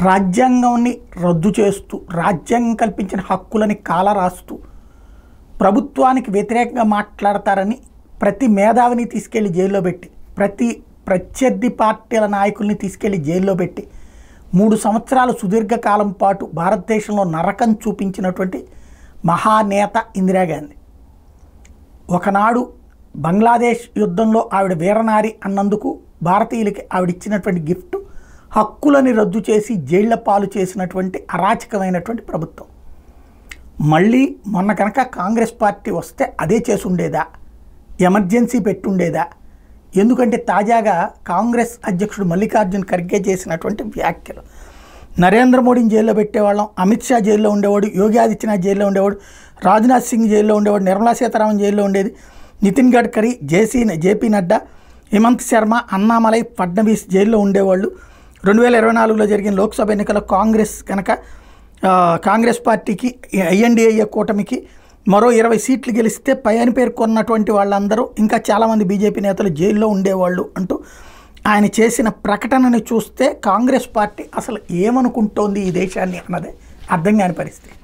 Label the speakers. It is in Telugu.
Speaker 1: రాజ్యాంగాన్ని రద్దు చేస్తూ రాజ్యాంగం కల్పించిన హక్కులని కాలరాస్తూ ప్రభుత్వానికి వ్యతిరేకంగా మాట్లాడతారని ప్రతి మేధావిని తీసుకెళ్లి జైల్లో పెట్టి ప్రతి ప్రత్యర్థి పార్టీల నాయకుల్ని తీసుకెళ్లి జైల్లో పెట్టి 3 సంవత్సరాలు సుదీర్ఘకాలం పాటు భారతదేశంలో నరకం చూపించినటువంటి మహానేత ఇందిరాగాంధీ. ఒకనాడు బంగ్లాదేశ్ యుద్ధంలో ఆవిడ వీరనారి అన్నందుకు భారతీయులకి ఆవిడిచ్చినటువంటి గిఫ్ట్ హక్కులని రద్దు చేసి జైళ్ల పాలు చేసినటువంటి అరాచకమైనటువంటి ప్రభుత్వం. మళ్ళీ మొన్న కనుక కాంగ్రెస్ పార్టీ వస్తే అదే చేసుండేదా? ఎమర్జెన్సీ పెట్టుండేదా? ఎందుకంటే తాజాగా కాంగ్రెస్ అధ్యక్షుడు మల్లికార్జున్ ఖర్గే చేసినటువంటి వ్యాఖ్యలు, నరేంద్ర మోడీని జైల్లో పెట్టేవాళ్ళం, అమిత్ షా జైల్లో ఉండేవాడు, యోగి ఆదిత్యనాథ్ జైల్లో ఉండేవాడు, రాజ్నాథ్ సింగ్ జైల్లో ఉండేవాడు, నిర్మలా సీతారామన్ జైల్లో ఉండేది, నితిన్ గడ్కరీ, జేపీ నడ్డా, హిమంత్ శర్మ, అన్నామలై, ఫడ్నవీస్ జైల్లో ఉండేవాళ్ళు. 2024లో జరిగిన లోక్సభ ఎన్నికల్లో కాంగ్రెస్ పార్టీకి ఐఎన్డీఏ కూటమికి మరో 20 సీట్లు గెలిస్తే పైన పేర్కొన్నటువంటి వాళ్ళందరూ ఇంకా చాలామంది బీజేపీ నేతలు జైల్లో ఉండేవాళ్ళు అంటూ ఆయన చేసిన ప్రకటనని చూస్తే కాంగ్రెస్ పార్టీ అసలు ఏమనుకుంటోంది ఈ దేశాన్ని అన్నదే అర్థం కాని పరిస్థితి.